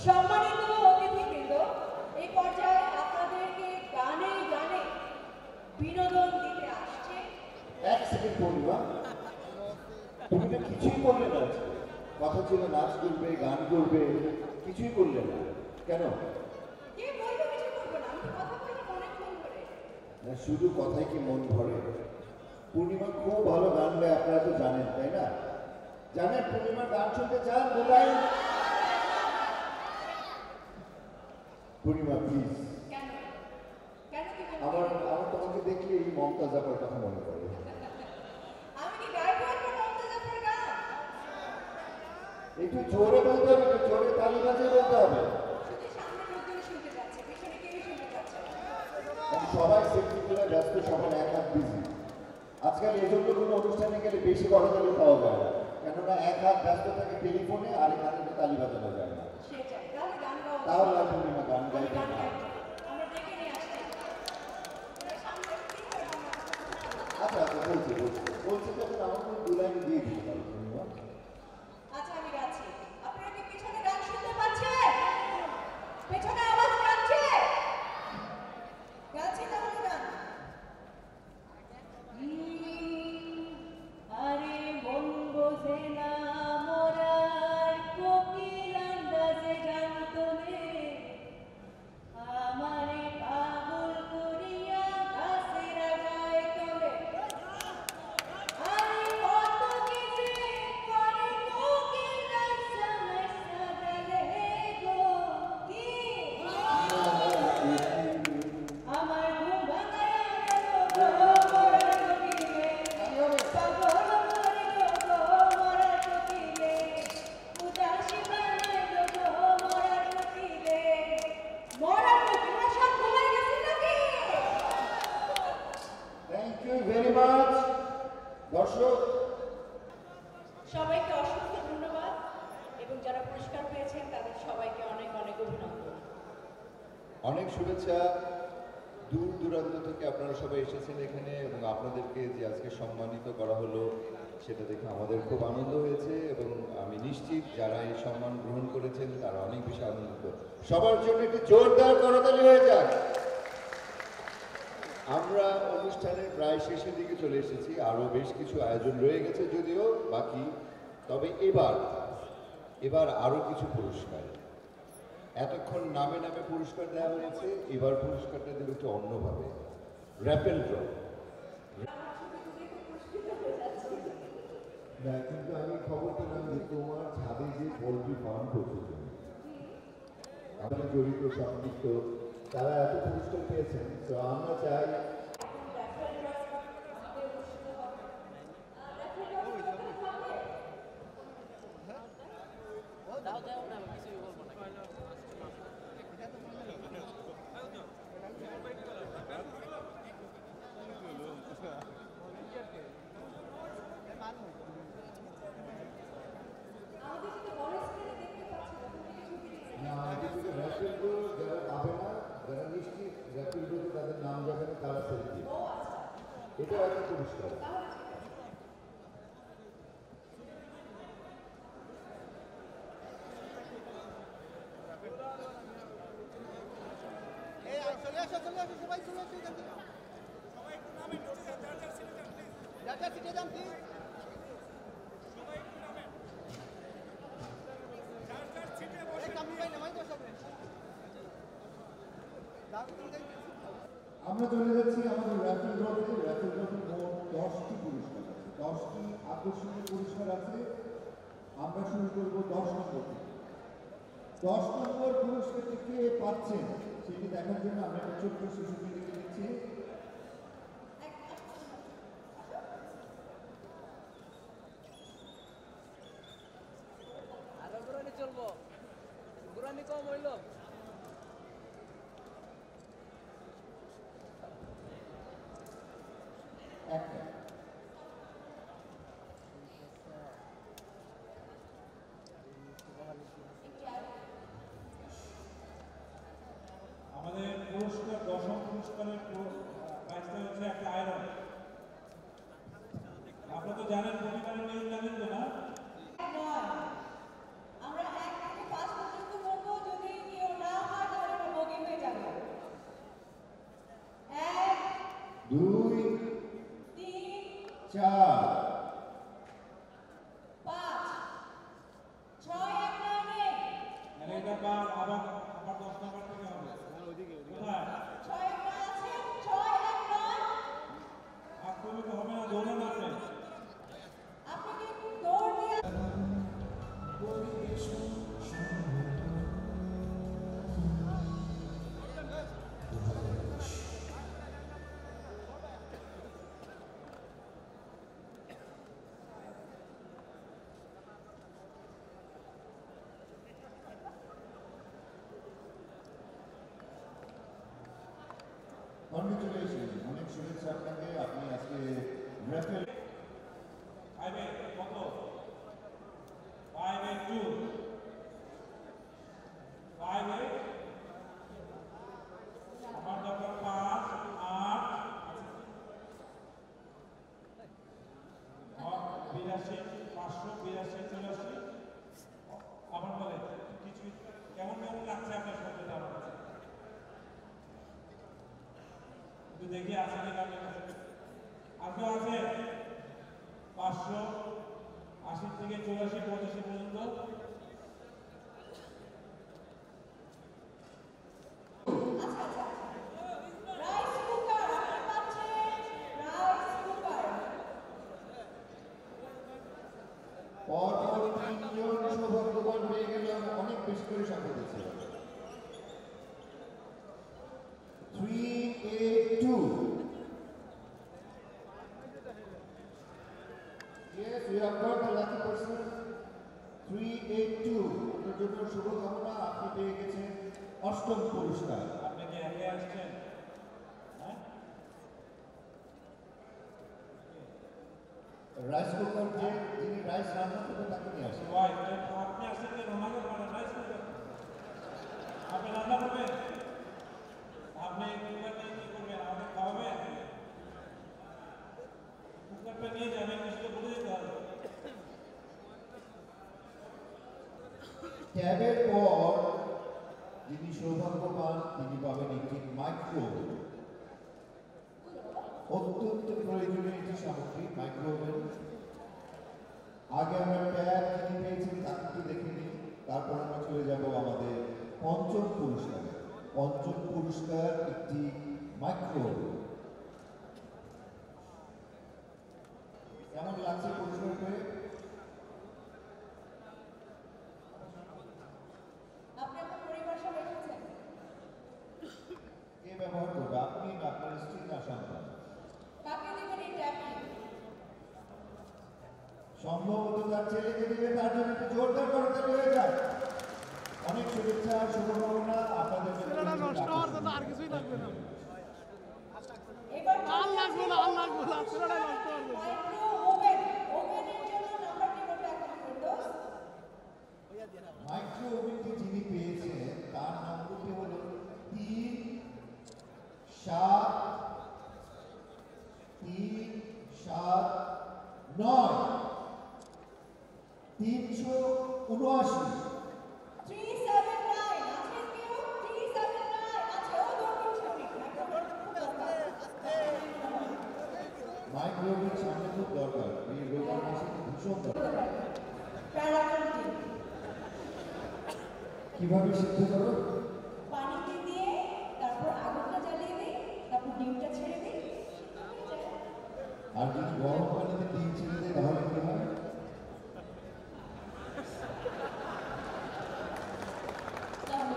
সম্মানিত অতিথিবৃন্দ, এই পর্যায়ে আপনাদেরকে গানে গানে বিনোদন দিতে আসছে। এক সেকেন্ড পূর্ণিমা, তুমি তো কিছুই করলে না। কথা ছিল নাচ করবে, গান করবে, কিছুই করলে না কেন? কে বললো কিছু করবো না? আমি তো কথা বলি অনেকক্ষণ ধরে। না, শুধু কথাই কি মন ভরে? পূর্ণিমা খুব ভালো গান গায়, আপনারা তো জানেন, তাই না? জানেন পূর্ণিমার গান শুনতে চান? বোলাই পূর্ণিমা প্লিজ। কেন কেন কি আমার আমার তোমাকে দেখলে এই মমতাজ আপার কথা মনে পড়ে। আমি কি গাইবো একটা মমতাজ আপার গান? একটু জোরে বলতে হবে, একটু জোরে তালি বাজিয়ে বলতে হবে। শুধু সামনে লোকজন শুনতে যাচ্ছে, পিছনে কেউ শুনতে যাচ্ছে না। সবাই সেফটিগুলো ব্যস্ত, সবার এক হাত বিজি। আজকাল এজন্য কোনো অনুষ্ঠানে গেলে বেশি করতালি পাওয়া যায় না, কেননা এক হাত ব্যস্ত থাকে টেলিফোনে, আর এক হাতে তালি বাজানো যায় না। সেটাই, তাহলে গান গাওয়া তাহলে আর পূর্ণিমা গান আমি গাইবে গান না। গাইবো। আমরা ডেকে নিয়ে আসছি। সামনে কি করে আমরা? আচ্ছা আচ্ছা, বলছি যখন আমাকে দু লাইন দিয়ে দিতে পারি পূর্ণিমা। আচ্ছা আমি গাচ্ছি। আপনারা কি পেছনে গান শুনতে পাচ্ছেন? পেছনে আওয়াজ যাচ্ছে? গাচ্ছি তাহলে গান। আরে মন বোঝে না মোরার কোকিল আন্দাজে গান তোলে, আমারে পাগল করিয়া গাছের আগায় তোলে। আরে কত কি যে করে কোকিল নাচা নাচা গেলে গো, কি আমার ঘুম ভাঙায়া গেল গো মরার কোকিলে, পাগল করিল গো মরার কোকিলে, উদাসী বানাইল গো মরার কোকিলে। মরার কোকিলরা সব ঘুমাই গেছে নাকি? Thank you very much. দর্শক, সবাইকে অসংখ্য ধন্যবাদ এবং যারা পুরস্কার পেয়েছেন তাদের সবাইকে অনেক অনেক অভিনন্দন। অনেক শুভেচ্ছা। দূর দূরান্ত থেকে আপনারা সবাই এসেছেন এখানে, এবং আপনাদেরকে যে আজকে সম্মানিত করা হলো সেটা দেখে আমাদের খুব আনন্দ হয়েছে, এবং আমি নিশ্চিত যারা এই সম্মান গ্রহণ করেছেন তারা অনেক বেশি আনন্দিত। সবার জন্য একটি জোরদার করতালি হয়ে যাক। আমরা অনুষ্ঠানের প্রায় শেষের দিকে চলে এসেছি, আরও বেশ কিছু আয়োজন রয়ে গেছে যদিও বাকি। তবে এবার আরও কিছু পুরস্কার। এতক্ষণ নামে নামে পুরস্কার দেওয়া হয়েছে, এবার পুরস্কারটা দেবে একটু অন্যভাবে, র্যাপেল ড্র। না, কিন্তু আমি খবর পেলাম যে তোমার ছাদে যে পোলট্রি ফার্ম করছো তুমি, আমরা জড়িত সম্পৃক্ত, তারা এত পুরস্কার পেয়েছেন। তো আমরা চাই যারা পাবে না, যারা নিশ্চিত র্যাপিড ড্রতে তাদের নাম যাবে না, তারা সেলফি, এটাও একটা পুরস্কার। সবাই চলে আসো এখান থেকে। সবাই একটু নামেন, যার যার সিটে যান প্লিজ। সবাই একটু নামেন, যার যার সিটে বসে। কামরু ভাই নামাই বসাবেন। আমরা চলে যাচ্ছি আমাদের র্যাপিড ড্রতে। র্যাপিড ড্রতে মোট 10টি পুরস্কার আছে, 10টি আকর্ষণীয় পুরস্কার আছে। আমরা শুরু করবো 10 নম্বর থেকে। 10 নম্বর পুরস্কারটি কে পাচ্ছেন সেটি দেখার জন্য আমরা একটা ছোট্ট শিশুকে লিখে দিচ্ছি। আরো ঘুরানি চলবো, ঘুরানি কম হইল। একটা আমাদের পুরস্কার, দশম পুরস্কারের প্রাইজটা হচ্ছে একটা আয়রন। আপনারা তো জানেন, প্রতিবারের নিয়ম জানেন তো না? আমরা 1 থেকে 5 পর্যন্ত বলবো, যদি 2 3 4 5 6 1 9 এটা বার আবার 10 নাম্বার থেকে হবে কোথায় 6 1 9 আছে 6 1 9 আক্রমিত হবে না দৌড়ান আপনি আপনি কি দৌড় দিয়ে কংগ্রেচুলেশন, অনেক শুভেচ্ছা আপনাকে। আপনি আজকে রেফারি আইবে কত 582 5 আমার দরকার 5 8 82 582 আমার বলে কিছু কেমন কেমন লাগছে আপনার শব্দটা আমার কাছে একটু দেখি আছে কিনা আপনার কাছে আর কেউ আছে 580 থেকে 84 85 পর্যন্ত রাইস কুকার আপনি পাচ্ছেন রাইস কুকার পরপর 3 জন সৌভাগ্যবান হয়ে গেল। অনেক বেশি করে সংখ্যা দিচ্ছে। 382 Yes, we have got the lucky person. 382 আপনার জন্য শুভকামনা। আপনি পেয়ে গেছেন 8ম পুরস্কার। আপনি কি আগে আসছেন হ্যাঁ রাইস কুকার যিনি রাইস রান্না করবেন তাকে নিয়ে আসেন। ভাই আপনি আসছেন কেন আমাকে বলেন রাইস করবেন আপনি রান্না করবেন আপনি কুকার নিয়ে কি করবেন আমাদের খাওয়াবেন কুকারটা নিয়ে যাবেন কিছু বলে দিতে হবে ট্যাবের পর যিনি সৌভাগ্যবান তিনি পাবেন একটি মাইক্রোওভেন। অত্যন্ত প্রয়োজনীয় একটি সামগ্রী মাইক্রোওভেন। আগে আমরা ট্যাব যিনি পেয়েছেন তাকে একটু দেখে নিই, তারপর আমরা চলে যাব আমাদের 5ম পুরস্কারে। 5ম পুরস্কার একটি মাইক্রোওভেন। কেমন লাগছে পুরস্কার পেয়ে? আপনি আপনার পরিবার সহ এসেছেন কে ব্যবহার করবে, আপনি না আপনার স্ত্রী না সন্তান? কাকে দিবেন এই ট্যাবটি সম্ভবত তার ছেলেকে দিবে, তার জন্য একটু জোরদার করতালি হয়ে যায়। অনেক শুভেচ্ছা, শুভকামনা আপনাদের জন্য। নষ্ট হওয়ার জন্য আর কিছুই লাগবে না এবার আর লাগবে না ছেলেটা নষ্ট হওয়ার জন্য মাইক্রো ওভেন ওভেনের জন্য নাম্বারটি নোট রাখুন ফেরদৌস মাইক্রো ওভেনটি যিনি পেয়েছেন তার নম্বরটি হল 37379 379। 379 আছে কেউ 379 আছে ও দৌড় দিচ্ছে উনি মাইক্রো ওভেন সামনে খুব দরকার, এই রোজার মাসে ভীষণ দরকার। প্যারাগ্রাফটি কিভাবে সিদ্ধ করো? পানিতে দিয়ে তারপর আগুনটা জ্বালিয়ে দিই তারপর ডিমটা ছেড়ে দিই আর যদি গরম পানিতে ডিম ছেড়ে দেয় তাহলে কি হয়? তাহলে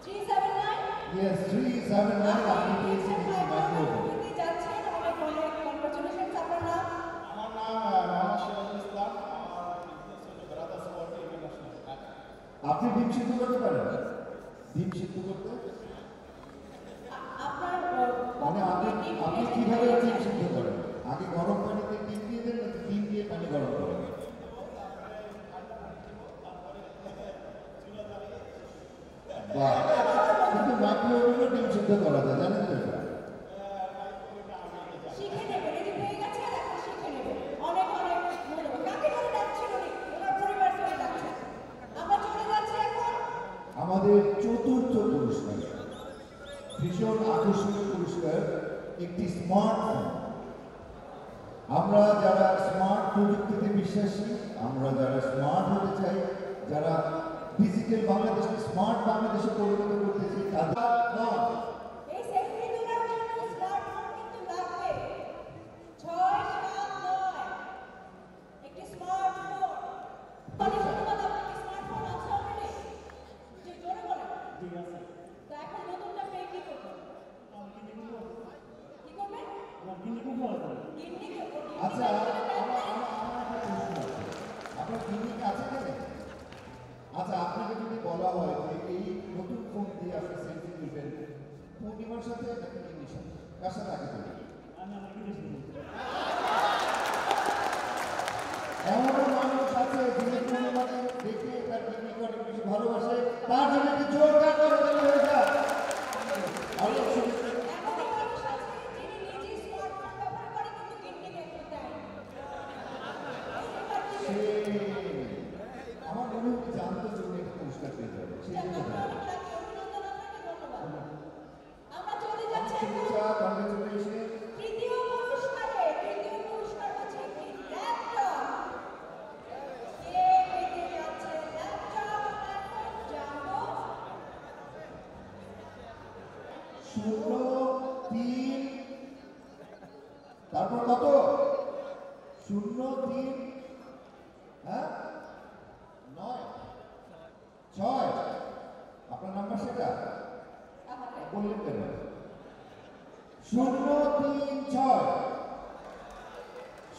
379 Yes, 379 আপনি পেয়েছেন একটি মাইক্রো ওভেন। যাচ্ছেন অনেক অনেক কংগ্রাচুলেশনস আপনার নাম আমার নাম মোহাম্মদ সিরাজুল ইসলাম। আমার বিজনেস হলো ব্রাদার্স ওয়ার্ল্ড ইন্টারন্যাশনাল। আপনি ডিম সিদ্ধ করতে পারেন? ডিম সিদ্ধ করতে আপনার মানে আপনি কিভাবে ডিম সিদ্ধ করেন? আগে গরম পানিতে ডিম দিয়ে দেন নাকি ডিম দিয়ে পানি গরম করেন? বাহ, কিন্তু মাইক্রো ওভেনে ডিম সিদ্ধ করা যায়, জানেন তো এটা? শিখে নেবেন এই যে পেয়ে গেছেন এখন শিখে নেবেন অনেক অনেক ধন্যবাদ কাকে ধরে ডাকছিল উনি ওনার পরিবার ধরে ডাকছে আমরা চলে যাচ্ছি এখন আমাদের 4র্থ পুরস্কার, ভীষণ আকর্ষণীয় পুরস্কার। একটি স্মার্টফোন। আমরা যারা স্মার্ট প্রযুক্তিতে বিশ্বাসী, আমরা যারা স্মার্ট হতে চাই, যারা ডিজিটাল বাংলাদেশকে স্মার্ট বাংলাদেশে পরিণত করতে চাই, তাদের নয়। এই সেলফি তোলার জন্য স্মার্টফোন কিন্তু লাগবে 679 একটি স্মার্টফোন। বলে ধন্যবাদ, আপনার কি স্মার্টফোন আছে অলরেডি? যে জোরে বলেন। ঠিক আছে তো এখন নতুনটা পেয়ে কি করবেন? কি করবেন? গিন্নিকে আচ্ছা, আমার একটা প্রশ্ন আছে। আপনার ক্লিনিক আছে এখানে? আচ্ছা, আপনাকে যদি বলা হয় যে এই নতুন ফোন দিয়ে আপনি সেলফি তুলবেন, পূর্ণিমার সাথে নাকি গিন্নির সাথে, কার সাথে আগে তুলবেন? এমনও মানুষ আছে যিনি পূর্ণিমাকে দেখে তার গিন্নিকে অনেক বেশি ভালোবাসে, তার জন্য একটি জোরদার করে দেওয়া হয়ে যায়। অনেক শুনেছি। এমনও মানুষ আছে যিনি নিজে স্মার্টফোন ব্যবহার করে কিন্তু গিন্নিকে একটু দেয়। সে আমার মনে হয় জানতো জন্য একটা পুরস্কার পেয়ে যাবে, সেই জন্য দেয়। অভিনন্দন, আপনাকে ধন্যবাদ। আমরা চলে যাচ্ছি এখন শুভেচ্ছা, কংগ্রেচুলেশন। তৃতীয় পুরস্কারে। তৃতীয় পুরস্কার হচ্ছে একটি ল্যাপটপ। কে পেতে যাচ্ছে ল্যাপটপ? এখন জানবো। 03, তারপর কত? 03, হ্যাঁ 9, 6। আপনার নাম্বার সেটা বললেন কেন? 036,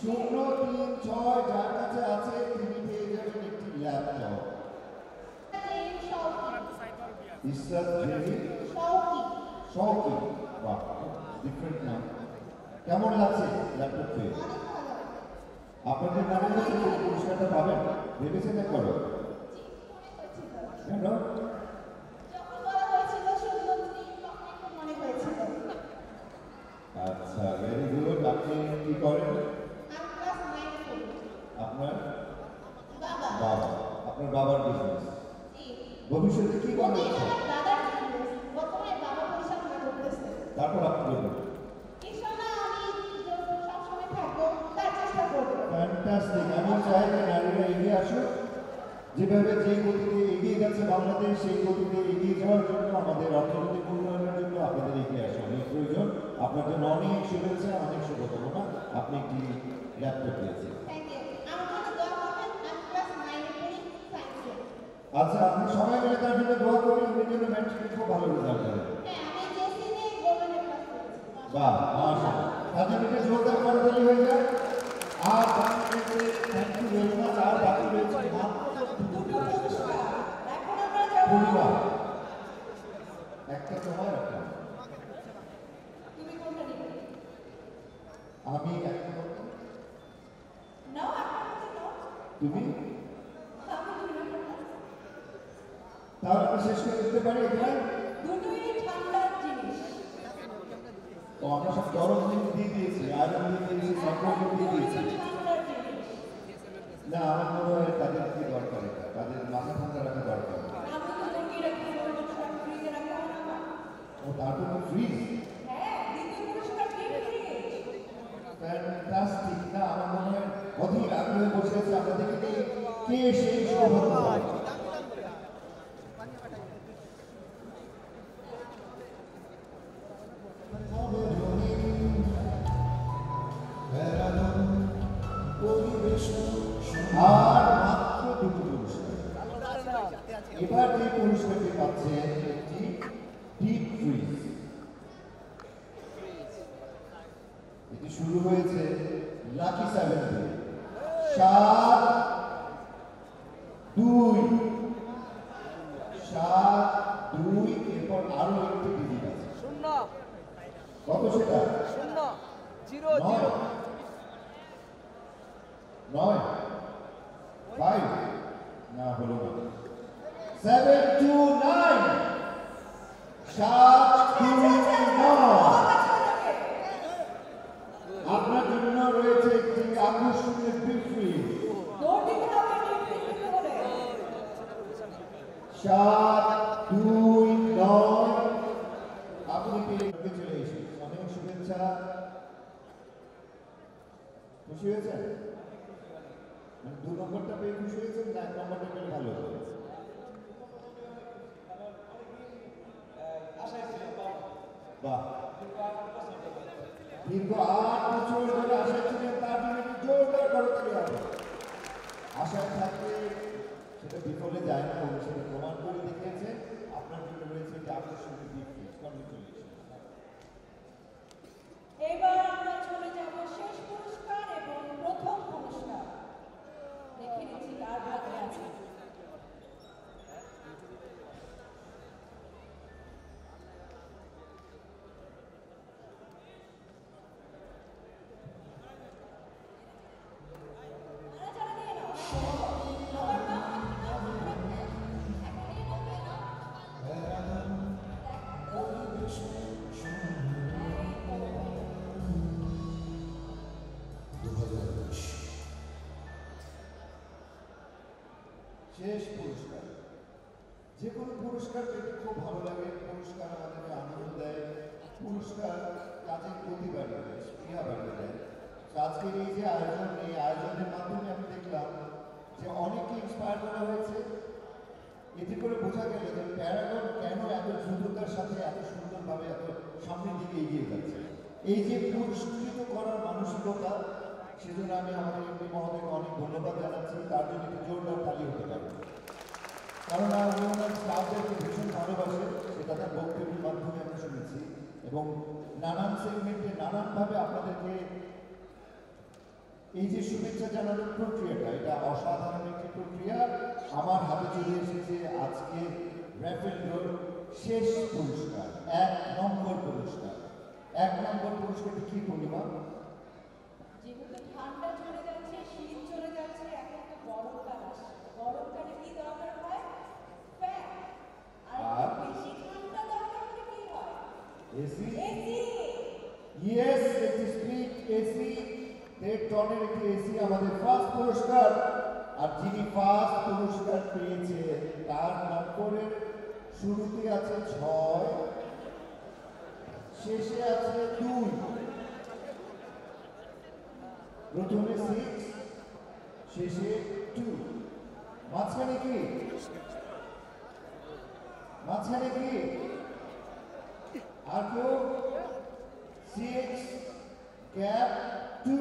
036 যার কাছে আছে তিনি পেয়ে যাবেন একটি ল্যাপটপ। ইসরাত জেরি শৌকি, বাহ, ডিফারেন্ট নাম। কেমন লাগছে ল্যাপটপ পেয়ে? আপনাদের মনে হচ্ছে যে পুরস্কারটা পাবেন? ভেবেছেন একবার? কেন? যখন বলা হয়েছিল শুধুমাত্র তখন একটু মনে হয়েছিল। আচ্ছা, ভেরি গুড। আপনি কি করেন? আমি ক্লাস 9 পড়ি। আপনার বাবা। বাবা, আপনার বাবার বিজনেস। জি। ভবিষ্যতে কি করবেন? বলতে গেলে দাদার বিজনেস। বর্তমানে বাবা পরিচালনা করতেছে। তারপর আপনি করবেন। ইনশাআল্লাহ আমি সবসময় থাকবো, তার চেষ্টা করবো। ফ্যান্টাস্টিক। আমি চাই যে নারীরা এগিয়ে আসুক। যেভাবে যে গতিতে এগিয়ে যাচ্ছে বাংলাদেশ, সেই গতিতে এগিয়ে যাওয়ার জন্য, আমাদের অর্থনৈতিক উন্নয়নের জন্য আপনাদের এগিয়ে আসা অনেক প্রয়োজন। আপনার জন্য অনেক শুভেচ্ছা, অনেক শুভকামনা। আপনি একটি ল্যাপটপ পেয়েছেন। Thank you. আমার জন্য দোয়া করবেন। আমি ক্লাস 9 পড়ি, সায়েন্সে। আচ্ছা, আপনি সবাই মিলে তার জন্য দোয়া করুন, উনি যেন ম্যাট্রিকে খুব ভালো রেজাল্ট করেন। হ্যাঁ, আমি জেসি নিয়ে গোল্ডেনে ক্লাস করেছি। বাহ, মাশাআল্লাহ। তাদের একটা জোরদার করতালি হয়ে যায়। আর বাংলাদেশে থ্যাংক ইউ ভেরি মাচ। আর বাকি রয়েছে মাত্র দুটো পুরস্কার। এখন আমরা যাব। পরিবার। একটা তোমার, একটা আমার। তুমি কোনটা নিবে? আমি একটা করব, নাও, আপনার কাছে নাও। তুমি। আমি দুই নম্বরটা। তাহলে আমরা শেষ করে দিতে পারি এখানে। দুটোই ঠান্ডার জিনিস। তো আমরা সব গরম জিনিস দিয়ে দিয়েছি, আয়রন দিয়ে দিয়েছি, সাইক্লোন দিয়ে দিয়েছি। ঠান্ডার জিনিস। না, আমার মনে হয় তাদের কি দরকার, এটা তাদের মাথা ঠান্ডা রাখা দরকার। আমি তো লুকিয়ে রাখি, পুরস্কার ফ্রিজে রাখা হয় না। ও, তার জন্য ফ্রিজ। হ্যাঁ, দ্বিতীয় পুরস্কার ডিপ ফ্রিজ। ফ্যান্টাস্টিক। না, আমার মনে হয় অধীর আগ্রহে বসে আছে। আমরা দেখে নিই কে সেই সৌভাগ্যবান। আর মাত্র দুটো পুরস্কার। এবার যে পুরস্কারটি পাচ্ছেন একটি ডিপ ফ্রিজ। এটি শুরু হয়েছে লাকি 7 দিয়ে। 7, 2, 7, 2, এরপর আরো একটি ডিজিট আছে। কত সেটা? 9, 9, 5, না হলো না। 7, 2, 9, 7, 2, 9। আপনার জন্য রয়েছে একটি আকর্ষণীয় ডিপ ফ্রিজ। দৌড় দিতে হবে ডিপ ফ্রিজ দিতে হলে। 7, 2, 9। আপনি পেয়ে চলে এসেছেন। অনেক শুভেচ্ছা। শুভেচ্ছা। খুশি হয়েছেন? মানে 2 নম্বরটা পেয়ে খুশি হয়েছেন না 1 নম্বরটা পেলে ভালো হতো? বাহ, দীর্ঘ 8 বছর ধরে আশা ছিলেন, তার জন্য একটু জোরদার করতে হবে। আশায় থাকলে সেটা বিফলে যায় না, উনি সেটা প্রমাণ করে দেখিয়েছে। আপনার জন্য রয়েছে একটি আকর্ষণীয় গিফট। কংগ্রেচুলেশন। এবার আমরা চলে যাব শেষ পুরস্কার এবং প্রথম পুরস্কার। দেখে নিচ্ছি কার ভাগ্যে আছে। শেষ পুরস্কার। যে কোনো পুরস্কার পেতে খুব ভালো লাগে। পুরস্কার আমাদেরকে আনন্দ দেয়, পুরস্কার কাজের গতি বাড়িয়ে দেয়, স্পৃহা বাড়িয়ে দেয়। তো আজকের এই যে আয়োজন, এই আয়োজনের মাধ্যমে আমি দেখলাম যে অনেককে ইন্সপায়ার করা হয়েছে। এতে করে বোঝা গেল যে প্যারাগন কেন এত দ্রুততার সাথে এত সুন্দরভাবে এত সামনের দিকে এগিয়ে যাচ্ছে। এই যে পুরস্কৃত করার মানসিকতা, সেজন্য আমি আমাদের এমপি মহোদয়কে অনেক ধন্যবাদ জানাচ্ছি। তার জন্য একটি জোরদার তালি হতে পারে, কারণ উনি ওনার স্টাফদেরকে ভীষণ ভালোবাসে, সেটা তার বক্তব্যের মাধ্যমে আমরা শুনেছি। এবং নানান সেগমেন্টে নানানভাবে আপনাদেরকে এই যে শুভেচ্ছা জানানোর প্রক্রিয়াটা, এটা অসাধারণ একটি প্রক্রিয়া। আমার হাতে চলে এসেছে আজকে র্যাফেল ড্রর শেষ পুরস্কার, 1 নম্বর পুরস্কার। 1 নম্বর পুরস্কারটি কি পূর্ণিমা? যেহেতু ঠান্ডা চলে যাচ্ছে, শীত চলে যাচ্ছে, এখন তো গরমকাল আসছে। গরমকালে কি দরকার হয়? ফ্যান। আর বেশি ঠান্ডা দরকার হলে কি হয়? এসি। এসি। ইয়েস, একটি স্প্লিট এসি, 1.5 টনের একটি এসি আমাদের ফার্স্ট পুরস্কার। আর যিনি ফার্স্ট পুরস্কার পেয়েছে তার নম্বরের শুরুতে আছে 6, শেষে আছে 2। প্রথমে 6, শেষে 2। মাঝখানে কি? মাঝখানে কি? আর কেউ? 6 গ্যাপ 2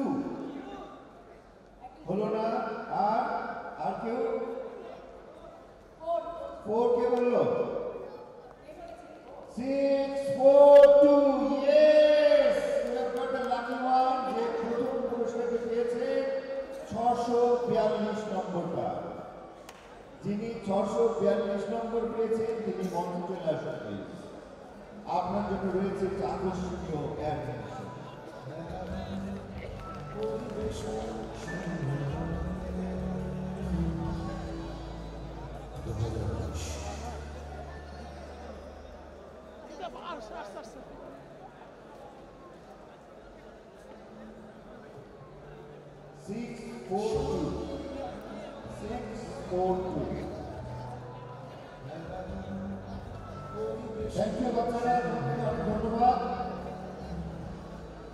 হলো না। আর কেউ? 4 কে বললো? 6, 4, 2। Yes, you have got the lucky one. যে প্রথম পুরস্কারটি পেয়েছে 642 নম্বরটা। যিনি 642 নম্বর পেয়েছেন তিনি মঞ্চে চলে আসুন প্লিজ। আপনার জন্য রয়েছে একটি আকর্ষণীয় অ্যানিমেশন। থ্যাংক ইউ বাচ্চারা, অনেক ধন্যবাদ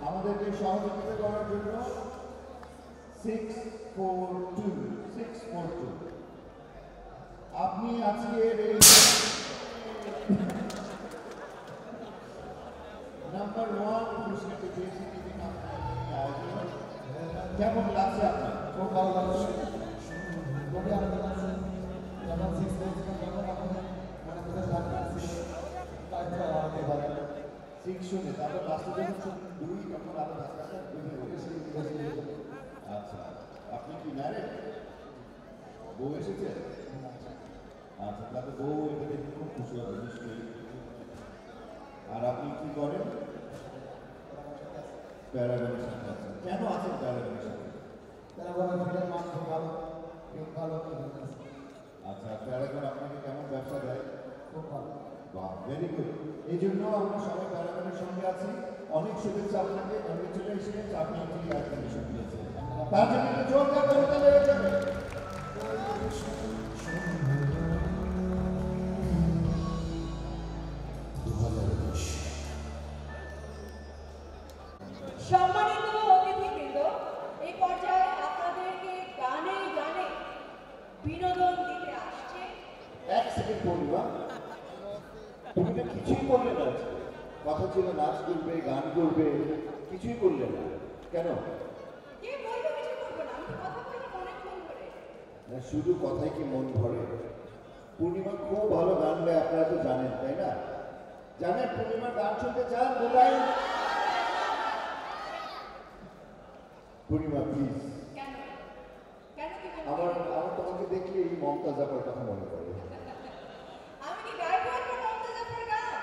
আমাদেরকে সহযোগিতা করার জন্য। 642 আপনি আজকের এই নাম্বার 1 পুরস্কারটি পেয়েছেন। কেমন লাগছে আপনার? খুব ভালো লাগছে, খুবই আনন্দ লাগছে। যখন 6 পেয়েছিলাম তখন আপনাদের মানে কোথায় থাকতে দায়িত্ব আমাকে পারে 6 শুনে তারপর লাস্টে যখন 2 তখন আরো ধাক্কাটা বেশি। আচ্ছা, আপনি কি ম্যারেড? বউ এসেছে? আচ্ছা, তাহলে বউ এটা দেখে খুব খুশি হবে নিশ্চয়ই। আর আপনি কি করেন? প্যারাগনের সাথে আছেন। কেন আছেন প্যারাগনের সাথে? তারা বলে ফিল্ডের মান খুব ভালো, খুব ভালো। আচ্ছা, প্যারাগন আপনাকে কেমন ব্যবসা দেয়? খুব ভালো। বাহ, ভেরি গুড। এই জন্য আমরা সবাই প্যারাগনের সঙ্গে আছি। অনেক শুভেচ্ছা আপনাকে। কংগ্রেচুলেশন, আপনি একটি অ্যাডমিশন দিয়েছেন। তার জন্য একটু জোরদার করতে হয়ে যাবে। তুমি তো কিছুই করলে না আজকে। কথা ছিল নাচ করবে, গান করবে, কিছুই করলে না কেন? কে বলবে কিছু করবো না? আমি তো কথা বলি অনেকক্ষণ ধরে। না শুধু কথাই কি মন ভরে? পূর্ণিমা খুব ভালো গান গায়, আপনারা তো জানেন তাই না? জানেন পূর্ণিমার গান শুনতে চান? বলাই পূর্ণিমা প্লিজ। কেন? কেন কি বলবো? আমার আমার তোমাকে দেখলে এই মমতাজ আপার কথা মনে পড়ে। আমি কি গাইবো একটা মমতাজ আপার গান?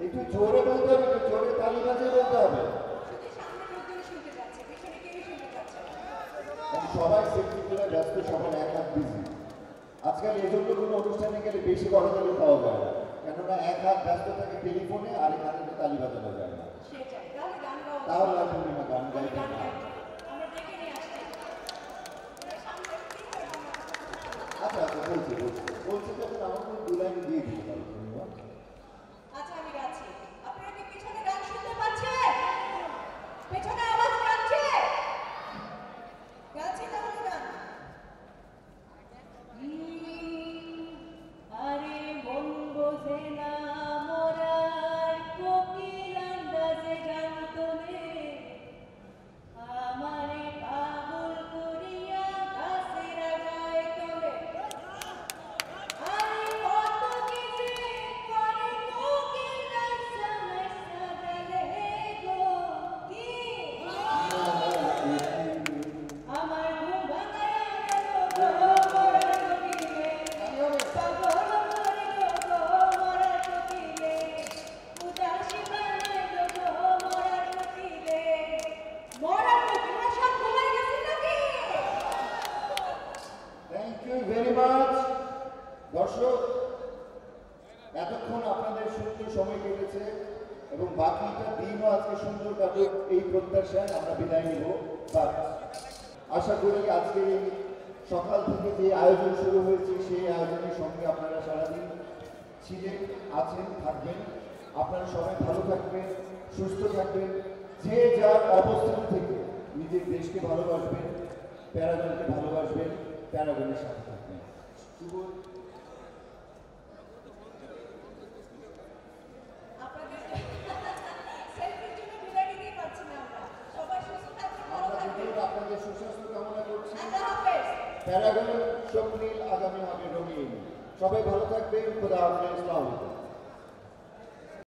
একটু জোরে বলতে হবে, একটু জোরে তালি বাজিয়ে বলতে হবে। শুধু সামনে লোকজন শুনতে যাচ্ছে, পেছনে কেউই শুনতে যাচ্ছে না। কারণ সবাই সেফটিগুলো ব্যস্ত, সবার এক হাত বিজি। আজকাল এজন্য কোনো অনুষ্ঠানে গেলে বেশি করতালি পাওয়া যায় না, কেননা এক হাত ব্যস্ত থাকে টেলিফোনে, আর এক হাতে তালি বাজানো যায় না। সেটাই। তাহলে গান গাওয়া উচিত। তাহলে আর পূর্ণিমা গান আমি গাইবে গান না। গাইবো। আমরা ডেকে নিয়ে আসছি। সামনে কি করে গান গাইবো? আচ্ছা আচ্ছা বলছি যখন আমাকে দু লাইন দিয়ে দিতে পারি পূর্ণিমা। আচ্ছা আমি গাচ্ছি। আপনারা কি পেছনে গান শুনতে পাচ্ছেন? পেছনে আওয়াজ যাচ্ছে? গাচ্ছি তাহলে গান। আরে মন বোঝে না মোরার কোকিল আন্দাজে গান তোলে, আমারে পাগল করিয়া গাছের আগায় তোলে। আরে কত কি যে করে কোকিল নাচা নাচা গেলে গো, কি আমার ঘুম ভাঙায়া গেল গো মরার কোকিলে, পাগল করিল গো মরার কোকিলে, উদাসী বানাইল গো মরার কোকিলে। মরার কোকিলরা সব ঘুমাই গেছে নাকি? Thank you very much. দর্শক, এতক্ষণ আপনাদের সুন্দর সময় কেটেছে এবং বাকিটা দিনও আজকে সুন্দর কাটুক এই প্রত্যাশায় আমরা বিদায় নিব। বাট আশা করি আজকে এই সকাল থেকে যে আয়োজন শুরু হয়েছে সেই আয়োজনের সঙ্গে আপনারা সারাদিন ছিলেন, আছেন, থাকবেন। আপনারা সবাই ভালো থাকবেন, সুস্থ থাকবেন, যে যার অবস্থান থেকে নিজের দেশকে ভালোবাসবেন, প্যারাগনকে ভালোবাসবেন, প্যারাগনের সাথে থাকবেন। শুভ আপনাদের সেলফির জন্য বিদায় নিতেই পারছি না আমরা। সবাই সুস্থ থাকবেন, ভালো আমরা থাকবেন। যেগুলো আপনাদের সুস্বাস্থ্য কামনা করছি। আল্লাহ হাফেজ। প্যারাগন স্বপ্নীল আগামী হবে রঙিন। সবাই ভালো থাকবেন। খোদা হাফেজ। আসসালামু আলাইকুম।